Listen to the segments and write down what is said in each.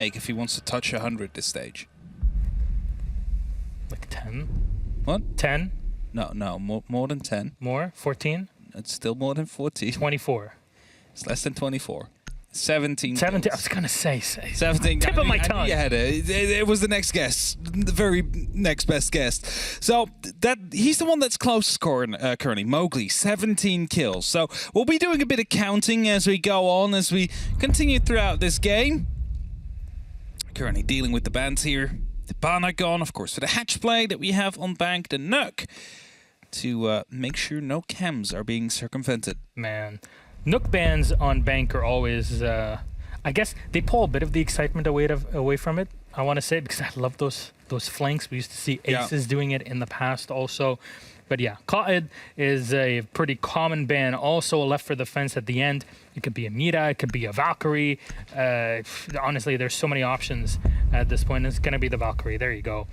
make if he wants to touch 100 this stage? Like 10? What? 10? No, more than 10. More? 14? It's still more than 14. 24. It's less than 24. 17. 17. I kills. was going to say 17. Tip of my tongue. Yeah, it was the next guess, the very next best guess. So he's the one that's closest currently. Mowgli, 17 kills. So we'll be doing a bit of counting as we go on, as we continue throughout this game. Currently dealing with the bans here. The Banagon, of course, for the hatch play that we have on bank, the Nook, to make sure no chems are being circumvented. Man. Nook bans on bank are always, I guess, they pull a bit of the excitement away from it, I want to say, because I love those flanks. We used to see aces doing it in the past also. But yeah, Qa'id is a pretty common ban. Also left for the fence at the end. It could be a Mira, it could be a Valkyrie. Honestly, there's so many options at this point. It's going to be the Valkyrie. There you go.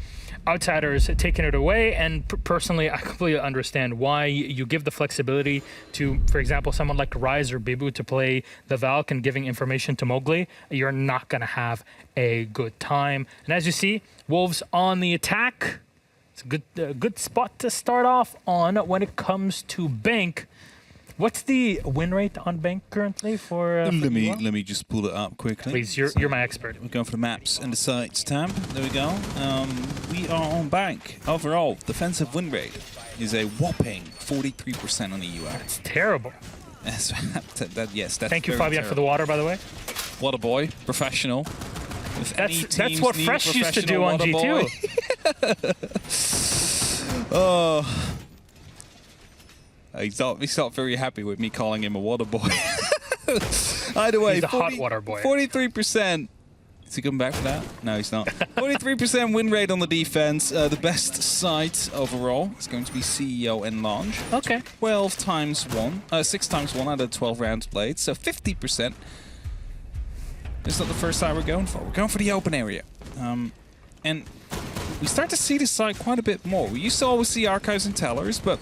Outsiders taking it away, and personally, I completely understand why you give the flexibility to, for example, someone like Ryze or Bibu to play the Valk and giving information to Mowgli. You're not going to have a good time. And as you see, Wolves on the attack. It's a good spot to start off on when it comes to bank. What's the win rate on bank currently for let EUL? me just pull it up quickly. Please, you're my expert. We're going for the maps and the sites tab. There we go. We are on bank. Overall, defensive win rate is a whopping 43% on the EUL. It's terrible. Yes, that's Thank you, very Fabian, terrible. for the water, by the way. What a boy, professional. That's what Fresh used to do on G2. Oh. He's not very happy with me calling him a water boy. Either way, He's a hot water boy. 43%. Is he coming back for that? No, he's not. 43% win rate on the defense. The best site overall is going to be CEO and Launch. Okay. 12 times 1. 6 times 1 out of 12 rounds played. So 50%. It's not the first side we're going for. We're going for the open area. And we start to see this side quite a bit more. We used to always see archives and tellers, but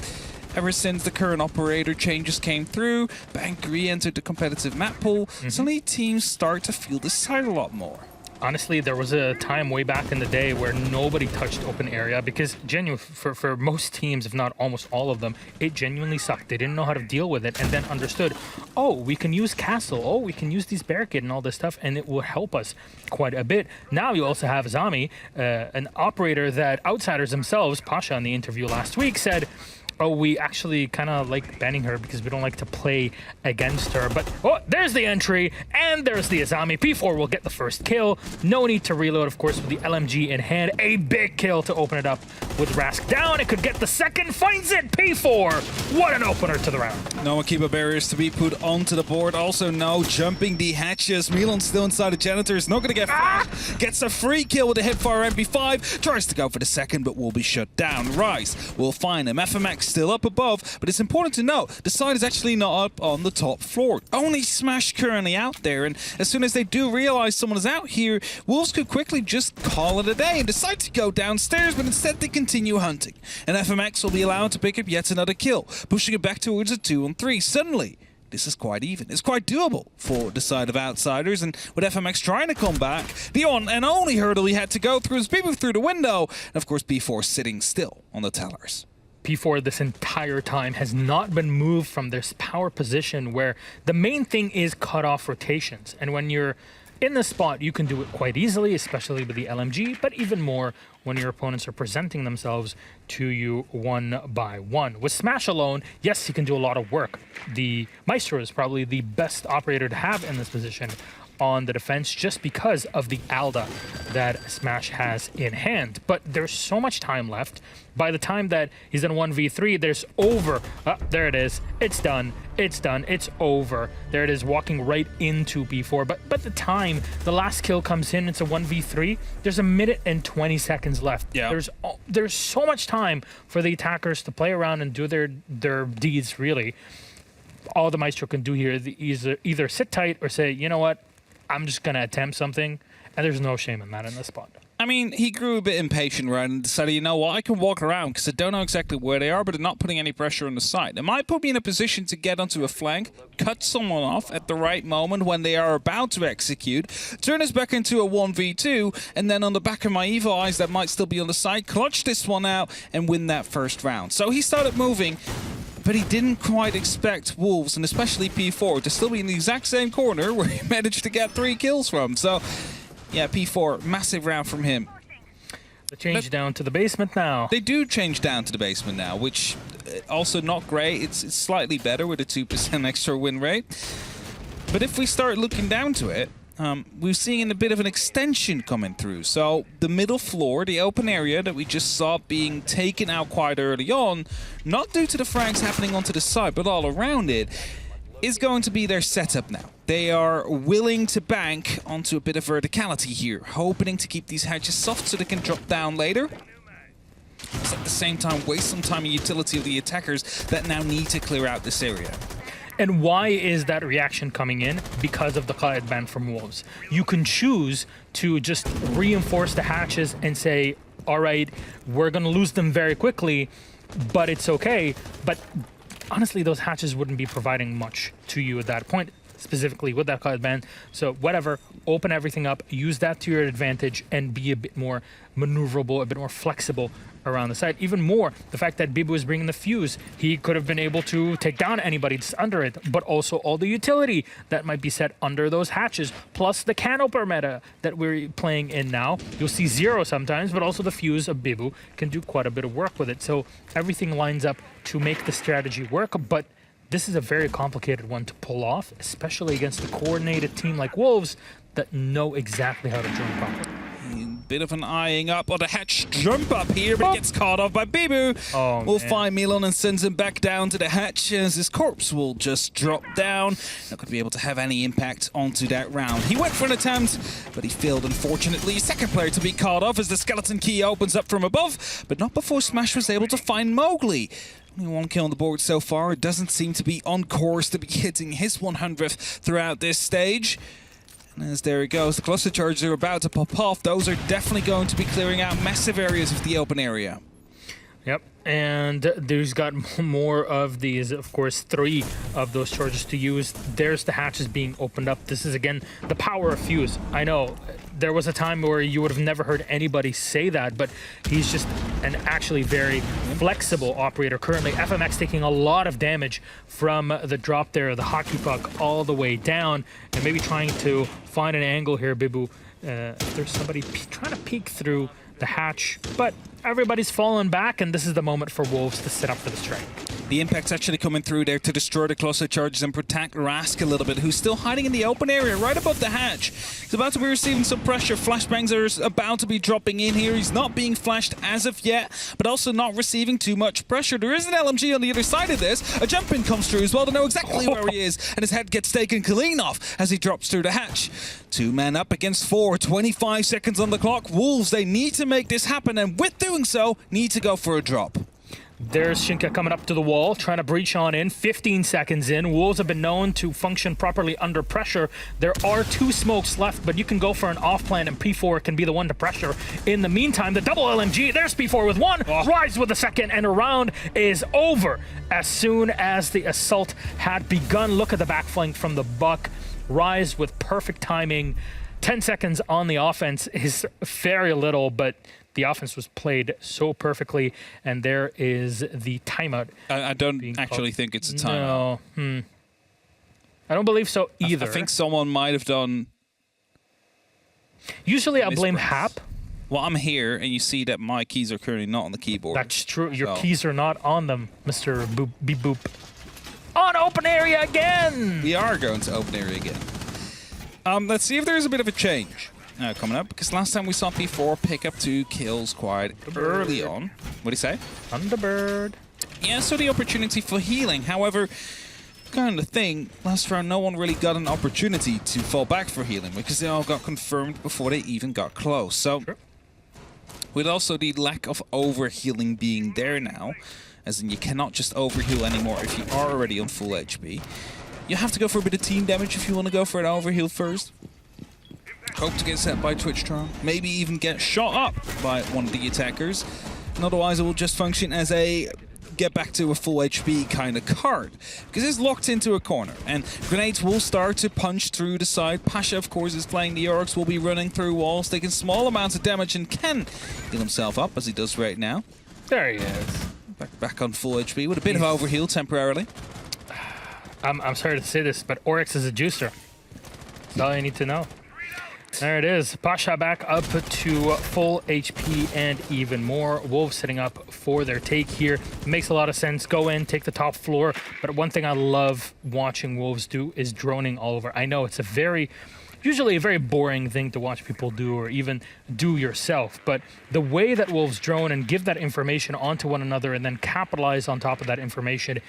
ever since the current operator changes came through, Bank re-entered the competitive map pool, suddenly teams start to feel this side a lot more. Honestly, there was a time way back in the day where nobody touched open area because for most teams, if not almost all of them, it genuinely sucked. They didn't know how to deal with it and then understood, oh, we can use castle, oh, we can use these barricade and all this stuff, and it will help us quite a bit. Now you also have Zami, an operator that outsiders themselves, Pasha in the interview last week said, oh, we actually kind of like banning her because we don't like to play against her. But, oh, there's the entry, and there's the Azami. P4 will get the first kill. No need to reload, of course, with the LMG in hand. A big kill to open it up with Rask down. It could get the second. Finds it. P4. What an opener to the round. No Akiba barriers to be put onto the board. Also, no jumping the hatches. Milan's still inside the janitors. Not going to get flashed. Gets a free kill with a hipfire MP5. Tries to go for the second, but will be shut down. Ryze will find him. FMX still up above, but it's important to note the side is actually not up on the top floor. Only Smash currently out there, and as soon as they do realize someone is out here, Wolves could quickly just call it a day and decide to go downstairs, but instead they continue hunting. And FMX will be allowed to pick up yet another kill, pushing it back towards a 2-on-3. Suddenly, this is quite even. It's quite doable for the side of outsiders, and with FMX trying to come back, the on and only hurdle he had to go through is Bibu through the window, and of course B4 sitting still on the tellers. P4 this entire time has not been moved from this power position where the main thing is cut off rotations. And when you're in the spot, you can do it quite easily, especially with the LMG, but even more when your opponents are presenting themselves to you one by one. With Smash alone, yes, he can do a lot of work. The Maestro is probably the best operator to have in this position on the defense just because of the Alda that Smash has in hand. But there's so much time left. By the time that he's in 1v3, there's over. There it is. It's done. It's done. It's over. There it is, walking right into B4. But the time, the last kill comes in, it's a 1v3. There's 1 minute and 20 seconds left. Yeah. There's so much time for the attackers to play around and do their deeds, really. All the Maestro can do here is either sit tight or say, you know what, I'm just going to attempt something And there's no shame in that in this spot. I mean, he grew a bit impatient, right, and decided, you know what, I can walk around because I don't know exactly where they are, but they're not putting any pressure on the side. It might put me in a position to get onto a flank, cut someone off at the right moment when they are about to execute, turn us back into a 1v2, and then on the back of my evil eyes that might still be on the side, clutch this one out and win that first round. So he started moving, but he didn't quite expect Wolves, and especially P4, to still be in the exact same corner where he managed to get 3 kills from. So yeah, P4, massive round from him. The change down to the basement now. They do change down to the basement now, which also not great. It's slightly better with a 2% extra win rate. But if we start looking down to it, we're seeing a bit of an extension coming through. So the middle floor, the open area that we just saw being taken out quite early on, not due to the frags happening onto the side, but all around it, is going to be their setup now. They are willing to bank onto a bit of verticality here, hoping to keep these hatches soft so they can drop down later. But at the same time, waste some time and utility of the attackers that now need to clear out this area. And why is that reaction coming in? Because of the Clyde ban from Wolves. You can choose to just reinforce the hatches and say, all right, we're going to lose them very quickly, but it's okay. But honestly, those hatches wouldn't be providing much to you at that point, specifically with that Cloud ban. So whatever, open everything up, use that to your advantage, and be a bit more maneuverable, a bit more flexible around the side. Even more, the fact that Bibu is bringing the fuse, he could have been able to take down anybody that's under it, but also all the utility that might be set under those hatches, plus the canoper meta that we're playing in now. You'll see 0 sometimes, but also the fuse of Bibu can do quite a bit of work with it. So everything lines up to make the strategy work, but this is a very complicated one to pull off, especially against a coordinated team like Wolves that know exactly how to jump properly. Bit of an eyeing up on the hatch jump up here, but it gets caught off by Bibu. Oh, will find Milan and sends him back down to the hatch as his corpse will just drop down. Not going to be able to have any impact onto that round. He went for an attempt, but he failed, unfortunately. Second player to be caught off as the skeleton key opens up from above, but not before Smash was able to find Mowgli. Only 1 kill on the board so far. It doesn't seem to be on course to be hitting his 100th throughout this stage. And as there it goes, the cluster charges are about to pop off. Those are definitely going to be clearing out massive areas of the open area. Yep, and there's got more of these, of course, 3 of those charges to use. There's the hatches being opened up. This is, again, the power of Fuse. I know, there was a time where you would have never heard anybody say that, but he's just an actually very flexible operator. Currently, FMX taking a lot of damage from the drop there, the hockey puck all the way down, and maybe trying to find an angle here, Bibu. If there's somebody trying to peek through the hatch, but everybody's fallen back, and this is the moment for Wolves to set up for the strike. The impact's actually coming through there to destroy the cluster charges and protect Rask a little bit, who's still hiding in the open area right above the hatch. He's about to be receiving some pressure. Flashbangs are about to be dropping in here. He's not being flashed as of yet, but also not receiving too much pressure. There is an LMG on the other side of this. A jump in comes through as well to know exactly where he is, and his head gets taken clean off as he drops through the hatch. 2 men up against 4, 25 seconds on the clock. Wolves, they need to make this happen, and with doing so, need to go for a drop. There's Shinka coming up to the wall, trying to breach on in. 15 seconds in. Wolves have been known to function properly under pressure. There are 2 smokes left, but you can go for an off-plan, and P4 can be the one to pressure. In the meantime, the double LMG, there's P4 with 1, Rise with a second, and a round is over. As soon as the assault had begun, look at the back flank from the Buck. Rise with perfect timing. 10 seconds on the offense is very little, but the offense was played so perfectly, and there is the timeout. I don't actually think it's a timeout. No. I don't believe so either. I think someone might have done... Usually I blame Hap. Well, I'm here, and you see that my keys are currently not on the keyboard. That's true. Your keys are not on them, Mr. Boop, Beep Boop. On open area again! We are going to open area again. Let's see if there's a bit of a change coming up, because last time we saw P4 pick up 2 kills quite early on. What do you say? Thunderbird. Yeah, so the opportunity for healing. However, kind of thing, last round no one really got an opportunity to fall back for healing, because they all got confirmed before they even got close. So, with also the lack of overhealing being there now, as in you cannot just overheal anymore if you are already on full HP. You have to go for a bit of team damage if you want to go for an overheal first. Hope to get set by Twitch Tron. Maybe even get shot up by one of the attackers. And otherwise it will just function as a get back to a full HP kind of card. Because it's locked into a corner. And grenades will start to punch through the side. Pasha, of course, is playing the orcs, will be running through walls, taking small amounts of damage and can heal himself up, as he does right now. There he is. Back on full HP with a bit of overheal temporarily. I'm sorry to say this, but Oryx is a juicer. That's all you need to know. There it is. Pasha back up to full HP and even more. Wolves setting up for their take here. Makes a lot of sense. Go in, take the top floor. But one thing I love watching Wolves do is droning all over. I know it's usually a very boring thing to watch people do or even do yourself. But the way that Wolves drone and give that information onto one another and then capitalize on top of that information,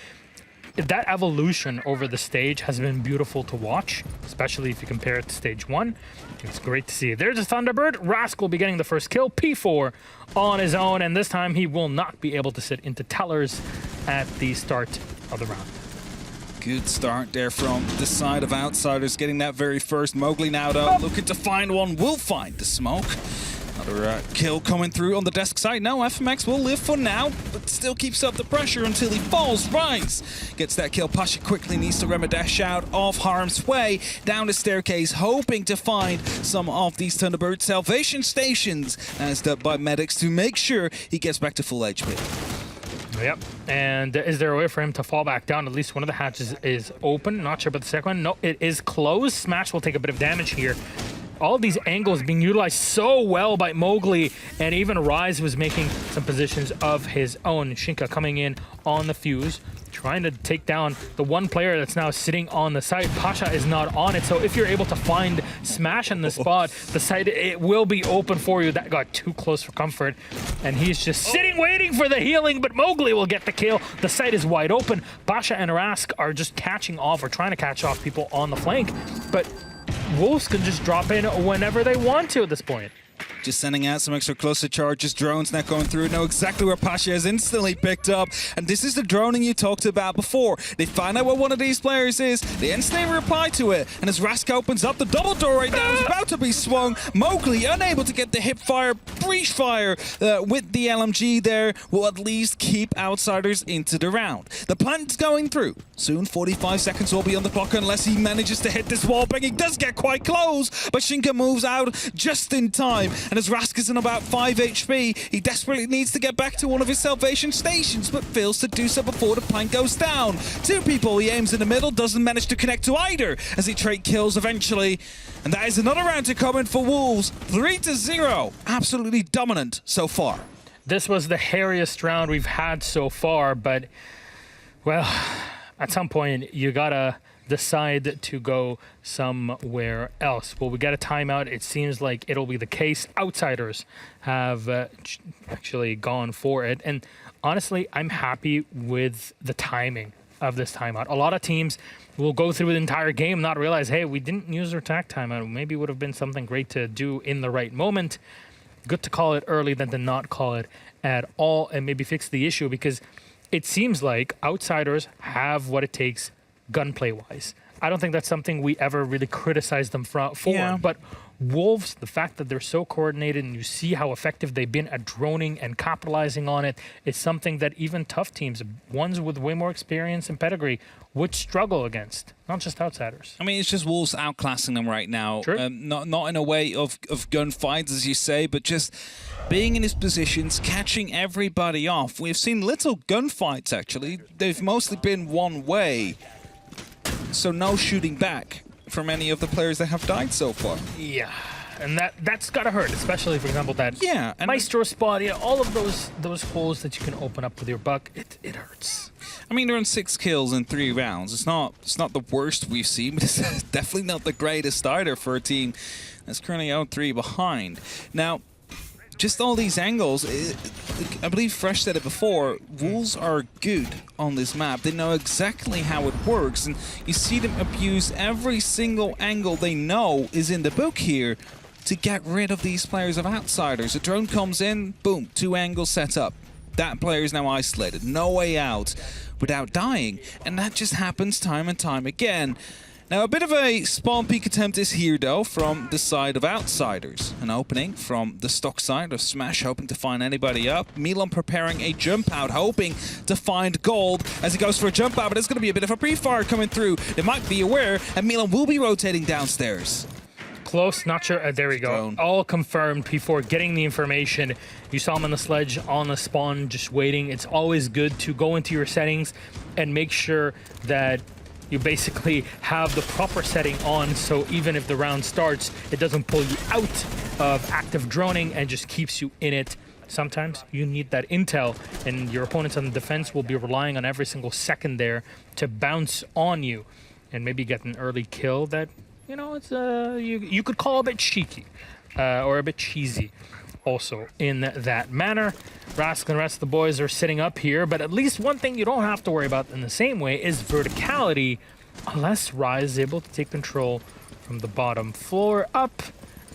that evolution over the stage has been beautiful to watch, especially if you compare it to stage 1. It's great to see. There's a Thunderbird. Rask will be getting the first kill. P4 on his own, and this time he will not be able to sit into tellers at the start of the round. Good start there from the side of Outsiders, getting that very first. Mowgli now, though, looking to find one. Will find the smoke. Another kill coming through on the desk side. No, FMX will live for now, but still keeps up the pressure until he falls. Rise gets that kill. Pasha quickly needs to dash out of harm's way down the staircase, hoping to find some of these Thunderbird salvation stations as up by medics to make sure he gets back to full HP. Yep, and is there a way for him to fall back down? At least one of the hatches is open. Not sure about the second one. No, it is closed. Smash will take a bit of damage here. All these angles being utilized so well by Mowgli, and even Rise was making some positions of his own. Shinka coming in on the fuse, trying to take down the one player that's now sitting on the site. Pasha is not on it, so if you're able to find Smash in the spot, the site, it will be open for you. That got too close for comfort, and he's just sitting waiting for the healing, but Mowgli will get the kill. The site is wide open. Pasha and Rask are just catching off or trying to catch off people on the flank, but Wolves can just drop in whenever they want to at this point. Just sending out some extra cluster charges. Drones now going through. Know exactly where Pasha is instantly picked up. And this is the droning you talked about before. They find out where one of these players is. They instantly reply to it. And as Rask opens up, the double door right now is about to be swung. Mowgli, unable to get the hip fire, breach fire with the LMG there, will at least keep Outsiders into the round. The plant's going through. Soon, 45 seconds will be on the clock unless he manages to hit this wall bang. He does get quite close, but Shinka moves out just in time. And as Rask is in about 5 HP, he desperately needs to get back to one of his salvation stations, but fails to do so before the plank goes down. Two people he aims in the middle, doesn't manage to connect to either as he trade kills eventually. And that is another round to come in for Wolves. 3-0. Absolutely dominant so far. This was the hairiest round we've had so far, but, well, at some point you gotta decide to go somewhere else. Well, we got a timeout. It seems like it'll be the case. Outsiders have actually gone for it. And honestly, I'm happy with the timing of this timeout. A lot of teams will go through the entire game, not realize, hey, we didn't use our attack timeout. Maybe it would have been something great to do in the right moment. Good to call it early than to not call it at all and maybe fix the issue, because it seems like Outsiders have what it takes gunplay-wise. I don't think that's something we ever really criticized them for. Yeah. But Wolves, the fact that they're so coordinated and you see how effective they've been at droning and capitalizing on it, is something that even tough teams, ones with way more experience and pedigree, would struggle against, not just Outsiders. I mean, it's just Wolves outclassing them right now. Sure. Not in a way of gunfights, as you say, but just being in his positions, catching everybody off. We've seen little gunfights, actually. They've mostly been one way. So no shooting back from any of the players that have died so far. Yeah, and that's gotta hurt, especially, for example, that Maestro spot. Yeah, all of those holes that you can open up with your buck, it hurts. I mean, they're on 6 kills in 3 rounds. It's not the worst we've seen, but it's definitely not the greatest either for a team that's currently out 3 behind. Now, just all these angles, I believe Fresh said it before, Wolves are good on this map. They know exactly how it works, and you see them abuse every single angle they know is in the book here to get rid of these players of Outsiders. A drone comes in, boom, 2 angles set up. That player is now isolated, no way out without dying, and that just happens time and time again. Now, a bit of a spawn peek attempt is here, though, from the side of Outsiders. An opening from the stock side of Smash, hoping to find anybody up. Milan preparing a jump out, hoping to find gold as he goes for a jump out, but there's going to be a bit of a pre-fire coming through. They might be aware, and Milan will be rotating downstairs. Close, not sure. There we go. Drone. All confirmed before getting the information. You saw him on the sledge, on the spawn, just waiting. It's always good to go into your settings and make sure that you basically have the proper setting on, so even if the round starts, it doesn't pull you out of active droning and just keeps you in it. Sometimes you need that intel, and your opponents on the defense will be relying on every single second there to bounce on you and maybe get an early kill that, you know, it's you could call a bit cheeky or a bit cheesy. Also in that manner, Rask and the rest of the boys are sitting up here, but at least one thing you don't have to worry about in the same way is verticality, unless Rise is able to take control from the bottom floor up.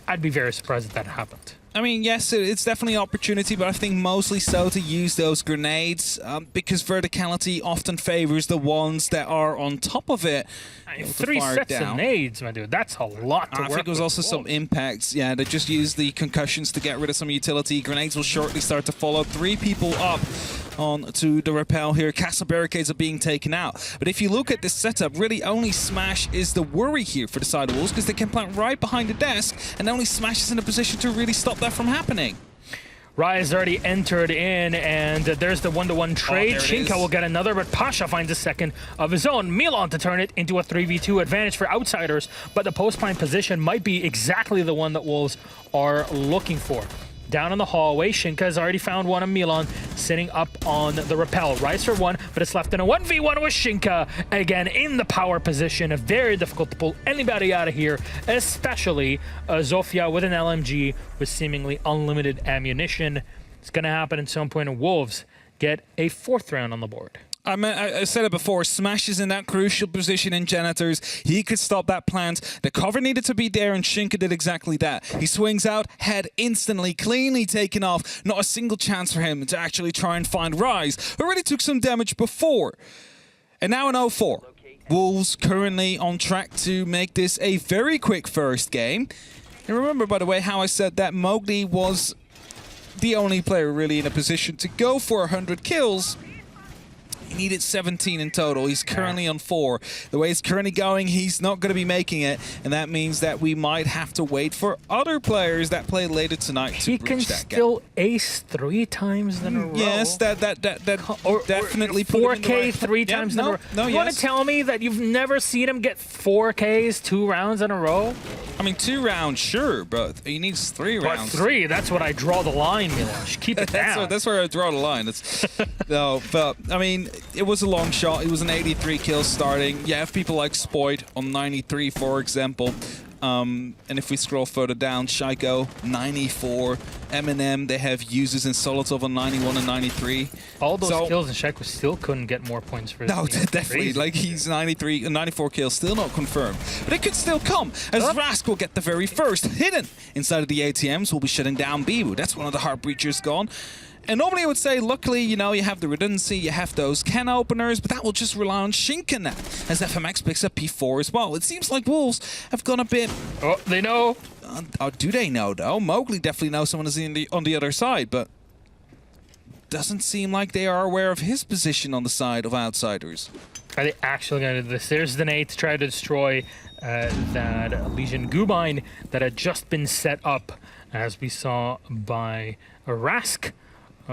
I'd be very surprised if that happened. I mean, yes, it's definitely an opportunity, but I think mostly so to use those grenades because verticality often favors the ones that are on top of it. 3 sets of nades, my dude. That's a lot to work with. I think there's also some impacts. Yeah, they just use the concussions to get rid of some utility. Grenades will shortly start to follow. 3 people up onto the rappel here. Castle barricades are being taken out. But if you look at this setup, really only Smash is the worry here for the side of Wolves because they can plant right behind the desk, and only Smash is in a position to really stop that from happening. Rise already entered in, and there's the 1-to-1 trade. Shinka will get another, but Pasha finds a second of his own. Milan to turn it into a 3v2 advantage for Outsiders, but the post-pine position might be exactly the one that Wolves are looking for. Down in the hallway, Shinka has already found one of Milan sitting up on the rappel. Rise for one, but it's left in a 1v1 with Shinka. Again, in the power position. Very difficult to pull anybody out of here, especially Zofia with an LMG with seemingly unlimited ammunition. It's going to happen at some point, and Wolves get a 4th round on the board. I said it before, Smash is in that crucial position in Janitors. He could stop that plant. The cover needed to be there, and Shinka did exactly that. He swings out, head instantly, cleanly taken off. Not a single chance for him to actually try and find Rise, who already took some damage before. And now an 0-4. Wolves currently on track to make this a very quick first game. And remember, by the way, how I said that Mowgli was the only player really in a position to go for 100 kills. He needed 17 in total. He's currently on 4. The way it's currently going, he's not going to be making it, and that means that we might have to wait for other players that play later tonight to bridge that gap. He can still ace 3 times in a row. Yes, that definitely or put him in 4K the right 3 times in a row. No, you want to tell me that you've never seen him get 4Ks 2 rounds in a row? I mean, 2 rounds, sure, but he needs 3 rounds. But 3, that's what I draw the line, Milosh. Keep it down. That's where I draw the line. No, but I mean, it was a long shot. It was an 83 kill starting. You have people like Spoit on 93, for example. And if we scroll further down, Shaiko, 94. Eminem, they have users in Solotov on 91 and 93. All those kills, and Shaiko still couldn't get more points for his No, team. definitely. Crazy. Like, he's 93 and 94 kills, still not confirmed. But it could still come, as Rask will get the very first. Hidden inside of the ATMs will be shutting down Bibu. That's one of the heart breachers gone. And normally I would say, luckily, you know, you have the redundancy, you have those can openers, but that will just rely on Shinka now, as FMX picks up P4 as well. It seems like Wolves have gone a bit... Oh, they know. Do they know, though? Mowgli definitely knows someone is on the other side, but doesn't seem like they are aware of his position on the side of Outsiders. Are they actually going to do this? There's the nade to try to destroy that Legion Gubine that had just been set up, as we saw by Rask.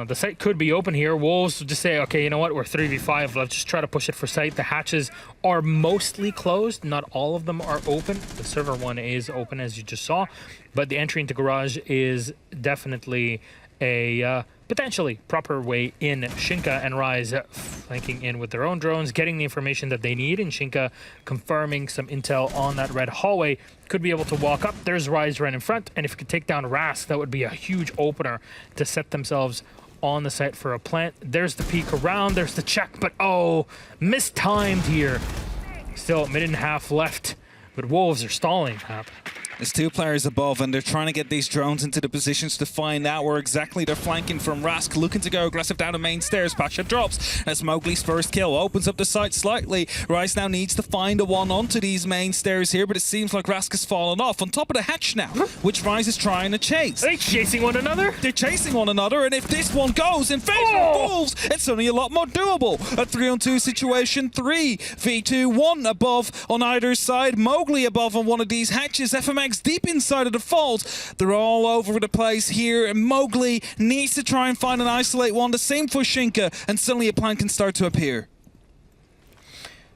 The site could be open here. Wolves just say, okay, you know what? We're 3v5. Let's just try to push it for site. The hatches are mostly closed. Not all of them are open. The server one is open, as you just saw. But the entry into garage is definitely a potentially proper way in. Shinka and Rise flanking in with their own drones, getting the information that they need, and Shinka confirming some intel on that red hallway. Could be able to walk up. There's Rise right in front, and if you could take down Rask, that would be a huge opener to set themselves on the site for a plant. There's the peek around, there's the check, but oh, mistimed here. Still a minute and a half left, but Wolves are stalling. There's 2 players above, and they're trying to get these drones into the positions to find out where exactly they're flanking from. Rask looking to go aggressive down the main stairs. Pasha drops as Mowgli's first kill opens up the site slightly. Rise now needs to find a one onto these main stairs here, but it seems like Rask has fallen off on top of the hatch now, which Rise is trying to chase. Are they chasing one another? They're chasing one another, and if this one goes in favor of Wolves, it's only a lot more doable. A 3-on-2 situation, 3v2, 1 above on either side. Mowgli above on one of these hatches. FMX deep inside of the vault. They're all over the place here, and Mowgli needs to try and find an isolate one. The same for Shinka, and suddenly a plan can start to appear.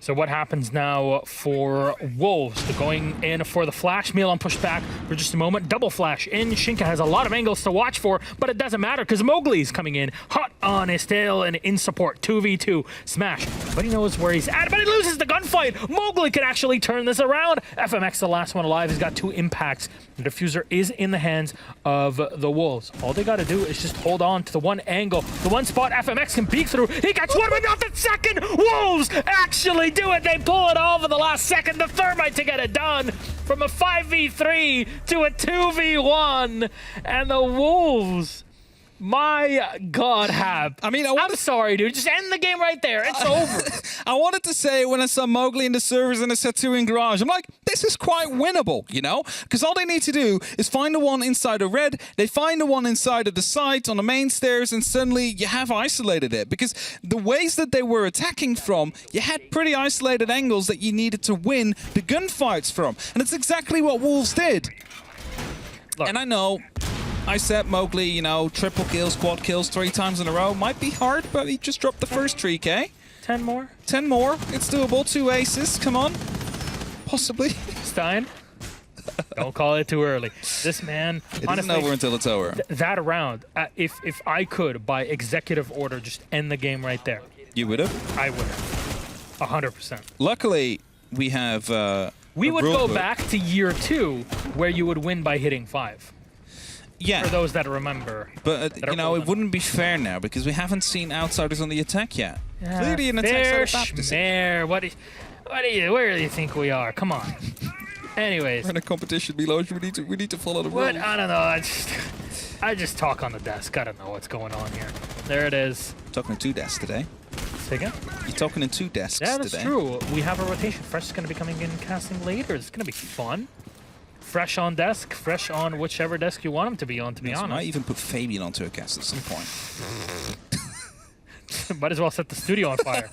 So what happens now for Wolves? They're going in for the flash. Milan pushed back for just a moment. Double flash in. Shinka has a lot of angles to watch for, but it doesn't matter because Mowgli's coming in hot on his tail and in support. 2v2 smash. But he knows where he's at, but he loses the gunfight. Mowgli can actually turn this around. FMX, the last one alive, has got 2 impacts. The diffuser is in the hands of the Wolves. All they got to do is just hold on to the one angle, the one spot FMX can peek through. He gets one, but not the second. Wolves actually do it. They pull it off in the last second. The Thermite to get it done from a 5v3 to a 2v1. And the Wolves, my God, Hab. I mean, I'm sorry, dude. Just end the game right there. It's over. I wanted to say when I saw Mowgli in the servers and the Satu in garage, I'm like, this is quite winnable, you know? Because all they need to do is find the one inside of red, they find the one inside of the site on the main stairs, and suddenly you have isolated it. Because the ways that they were attacking from, you had pretty isolated angles that you needed to win the gunfights from. And it's exactly what Wolves did. Look. And I know I said Mowgli, you know, triple kills, quad kills 3 times in a row. Might be hard, but he just dropped the first 3K. 10 more? 10 more. It's doable. 2 aces. Come on. Possibly. Stein? Don't call it too early. This man, It honestly, isn't over until it's over. That round, if I could, by executive order, just end the game right there, You would have? I would have. 100%. Luckily, we have We a would rule go book. back to year 2, where you would win by hitting 5. Yeah, For those that remember. but that are you know, old it enough. wouldn't be fair now because we haven't seen outsiders on the attack yet. Clearly an attack Fair side of baptism. schmear. Where do you think we are? Come on. Anyways. We're in a competition, Milos. We need to follow the What? rules. I don't know. I just talk on the desk. I don't know what's going on here. There it is. Talking in 2 desks today. Say again? You're talking in 2 desks Yeah, that's today. true. We have a rotation. Fresh is going to be coming in and casting later. It's going to be fun. Fresh on desk, fresh on whichever desk you want him to be on, to be Yes, I might honest. even put Fabian onto a cast at some point. Might as well set the studio on fire.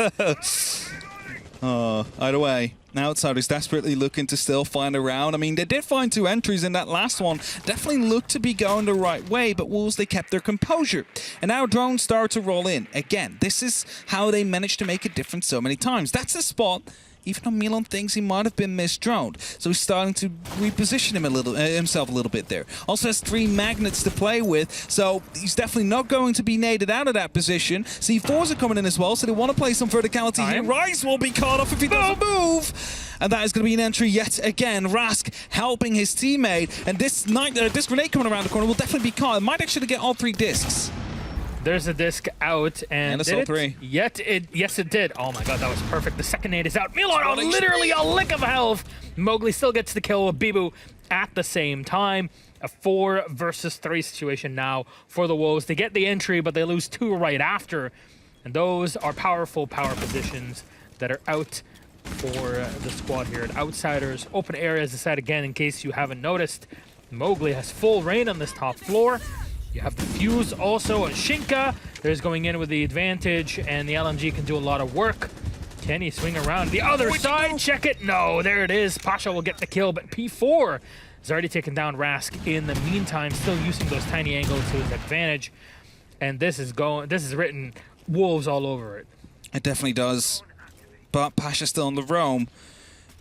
Either way, outsiders desperately looking to still find a round. I mean, they did find 2 entries in that last one. Definitely looked to be going the right way, but Wolves, they kept their composure. And now drones start to roll in. Again, this is how they managed to make a difference so many times. That's a spot, even though Milan thinks he might have been misdroned. So he's starting to reposition himself a little bit there. Also has 3 magnets to play with, so he's definitely not going to be naded out of that position. C4s are coming in as well, so they want to play some verticality here. Rise will be caught off if he doesn't move. And that is going to be an entry yet again. Rask helping his teammate, and this grenade coming around the corner will definitely be caught. It might actually get all 3 discs. There's a disc out, and it's did all it? 3. Yes, it did. Oh my God, that was perfect. The second nade is out. Milan on Spotting literally a lick of health. Mowgli still gets the kill with Bibu at the same time. A 4 versus 3 situation now for the Wolves. They get the entry, but they lose 2 right after. And those are powerful power positions that are out for the squad here. And outsiders, open area, as I said again, in case you haven't noticed. Mowgli has full reign on this top floor. You have the fuse also on Shinka. There's going in with the advantage, and the LMG can do a lot of work. Can he swing around the other side? Check it. No, there it is. Pasha will get the kill, but P4 has already taken down Rask in the meantime, still using those tiny angles to his advantage. And this is written Wolves all over it. It definitely does. But Pasha still on the roam.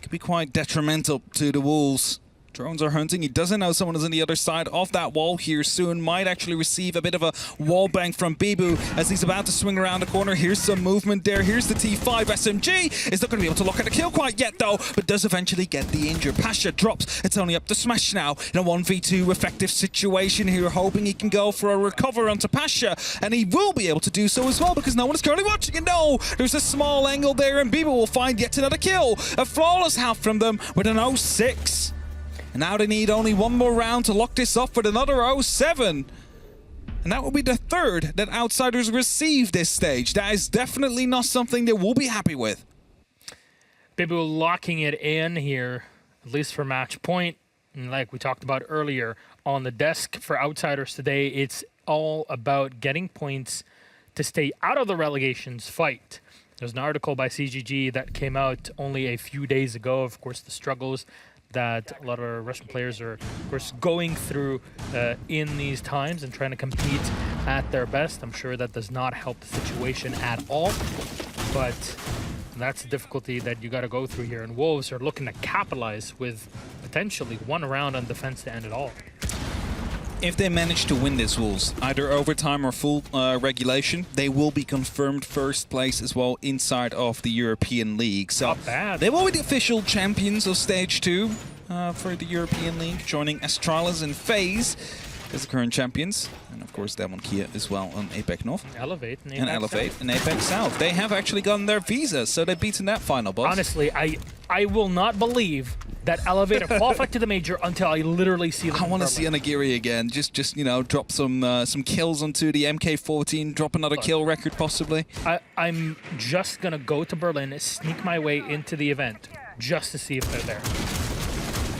Could be quite detrimental to the Wolves. Drones are hunting. He doesn't know someone is on the other side of that wall here soon. Might actually receive a bit of a wall bang from Bibu as he's about to swing around the corner. Here's some movement there. Here's the T5. SMG is not going to be able to lock at the kill quite yet, though, but does eventually get the injury. Pasha drops. It's only up to Smash now in a 1v2 effective situation here, hoping he can go for a recover onto Pasha, and he will be able to do so as well because no one is currently watching. And no, there's a small angle there, and Bibu will find yet another kill. A flawless half from them with an 0-6. Now they need only one more round to lock this up with another 0-7. And that will be the third that Outsiders receive this stage. That is definitely not something they will be happy with. Bibu locking it in here, at least for match point. And like we talked about earlier, on the desk for Outsiders today, it's all about getting points to stay out of the relegations fight. There's an article by CGG that came out only a few days ago. Of course, the struggles that a lot of our Russian players are, of course, going through in these times and trying to compete at their best. I'm sure that does not help the situation at all, but that's the difficulty that you got to go through here. And Wolves are looking to capitalize with potentially one round on defense to end it all. If they manage to win this, Wolves, either overtime or full regulation, they will be confirmed first place as well inside of the European League. So not bad. They will be the official champions of Stage 2 for the European League, joining Astralis and FaZe as the current champions. And of course, Demon Kia as well on APAC North. Elevate and APAC South. They have actually gotten their visas, so they've beaten that final boss. Honestly, I will not believe that Elevator qualified to the major until I literally see them. I want to see Onigiri again. Just you know, drop some kills onto the MK14, drop another kill record possibly. I'm just gonna go to Berlin, sneak my way into the event, just to see if they're there.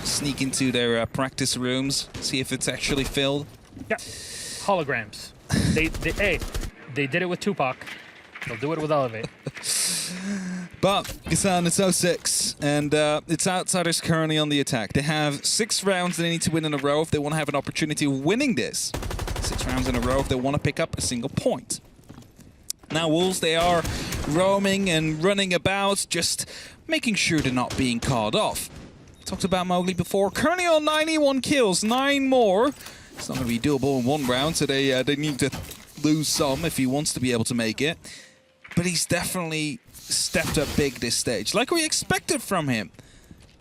Sneak into their practice rooms, see if it's actually filled. Yeah, holograms. They did it with Tupac. They'll do it with Elevate. But Gasan, it's 0-6, and it's Outsiders currently on the attack. They have 6 rounds they need to win in a row if they want to have an opportunity of winning this. 6 rounds in a row if they want to pick up a single point. Now Wolves, they are roaming and running about, just making sure they're not being called off. Talked about Mowgli before, currently on 91 kills, 9 more. It's not going to be doable in one round, so they need to lose some if he wants to be able to make it. But he's definitely stepped up big this stage, like we expected from him.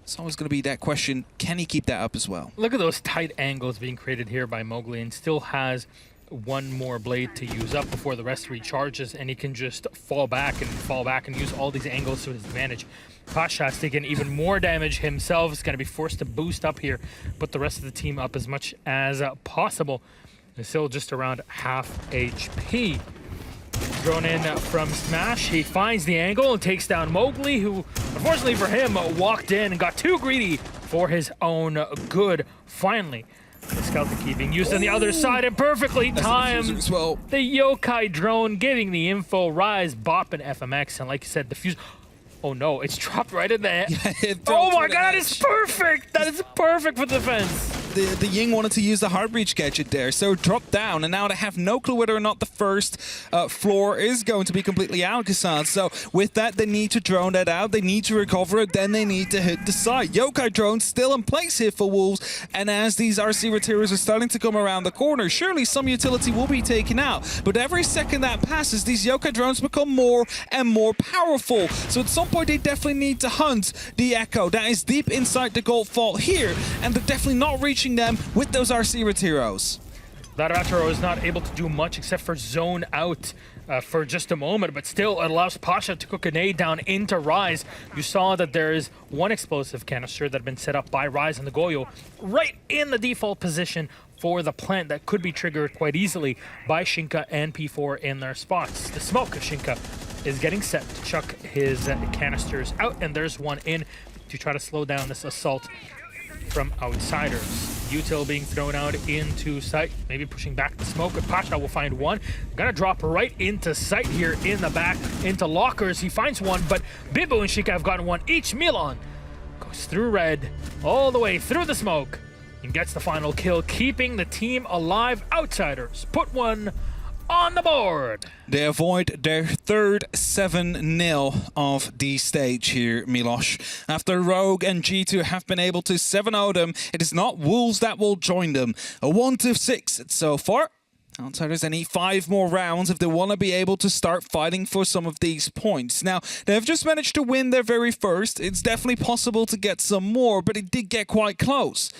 It's always going to be that question, can he keep that up as well? Look at those tight angles being created here by Mowgli, and still has one more blade to use up before the rest recharges, and he can just fall back and use all these angles to his advantage. Pasha's taking even more damage himself. He's going to be forced to boost up here, put the rest of the team up as much as possible. And still just around half HP. Thrown in from Smash, he finds the angle and takes down Mowgli, who, unfortunately for him, walked in and got too greedy for his own good. Finally, the Scouting Key being used on the other side and perfectly timed. The Yokai drone giving the info, Rise, Bop, and FMX, and like you said, the fuse. Oh no, it's dropped right in there. Yeah, oh my god, that is perfect! That is perfect for defense. The Ying wanted to use the Heartbreach gadget there, so dropped down, and now they have no clue whether or not the first floor is going to be completely out, Gasan. So with that, they need to drone that out, they need to recover it, then they need to hit the side. Yokai drone still in place here for Wolves, and as these RC Retiers are starting to come around the corner, surely some utility will be taken out. But every second that passes, these Yokai drones become more and more powerful. So at some point, they definitely need to hunt the Echo. That is deep inside the gold vault here, and they're definitely not reaching them with those RC Retiros. That Rataro is not able to do much except for zone out for just a moment, but still it allows Pasha to cook a nade down into Rise. You saw that there is one explosive canister that had been set up by Rise and the Goyo right in the default position for the plant that could be triggered quite easily by Shinka and P4 in their spots. The smoke of Shinka is getting set to chuck his canisters out, and there's one in to try to slow down this assault from Outsiders. Util being thrown out into sight, maybe pushing back the smoke, but Pasha will find one. Gonna drop right into sight here in the back, into lockers. He finds one, but Bibu and Shika have gotten one each. Milan goes through red, all the way through the smoke, and gets the final kill, keeping the team alive. Outsiders put one on the board. They avoid their third 7-0 of the stage here, Milosh. After Rogue and G2 have been able to 7-0 them, it is not Wolves that will join them. A 1-6 so far. Outsiders, they need 5 more rounds if they want to be able to start fighting for some of these points. Now, they have just managed to win their very first. It's definitely possible to get some more, but it did get quite close.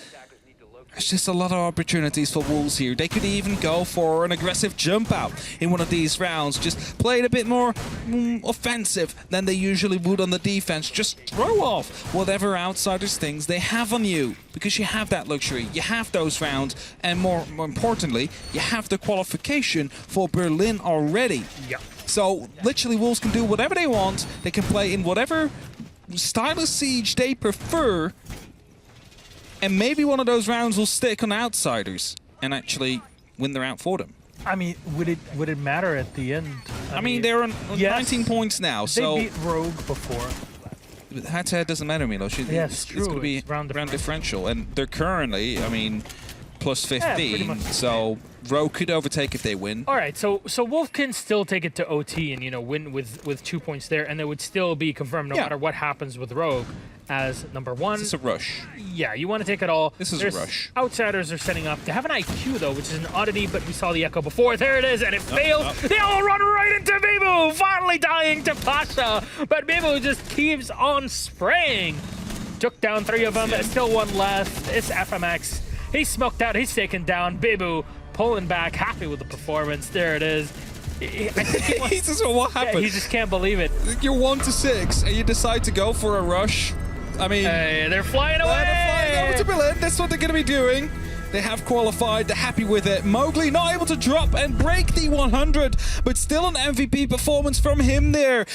There's just a lot of opportunities for Wolves here. They could even go for an aggressive jump out in one of these rounds. Just play it a bit more offensive than they usually would on the defense. Just throw off whatever outsiders things they have on you, because you have that luxury. You have those rounds, and more importantly, you have the qualification for Berlin already. Yeah. So literally, Wolves can do whatever they want. They can play in whatever style of siege they prefer. And maybe one of those rounds will stick on outsiders and actually win the round for them. I mean, would it matter at the end? I mean, they're on yes, 19 points now, so... They beat Rogue before. Head-to-head doesn't matter, Milos. Yes, It's going to be round differential. And they're currently, I mean, plus 15, so Rogue could overtake if they win. All right, so Wolf can still take it to OT and, you know, win with 2 points there, and they would still be confirmed no matter what happens with Rogue as number one. It's a rush. Yeah, you want to take it all. This is a rush. Outsiders are setting up. They have an IQ, though, which is an oddity, but we saw the Echo before. There it is, and it failed. They all run right into Bibu, finally dying to Pasha. But Bibu just keeps on spraying. Took down 3 of them. Still 1 left. It's FMX. He's smoked out. He's taken down. Bibu pulling back, happy with the performance. There it is. He just, what happened? Yeah, he just can't believe it. You're 1-6, and you decide to go for a rush. I mean, hey, they're flying away. They're flying over to Berlin. That's what they're going to be doing. They have qualified. They're happy with it. Mowgli not able to drop and break the 100, but still an MVP performance from him there.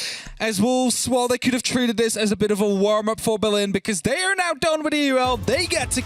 As Wolves, well, they could have treated this as a bit of a warm-up for Berlin, because they are now done with EUL. They get to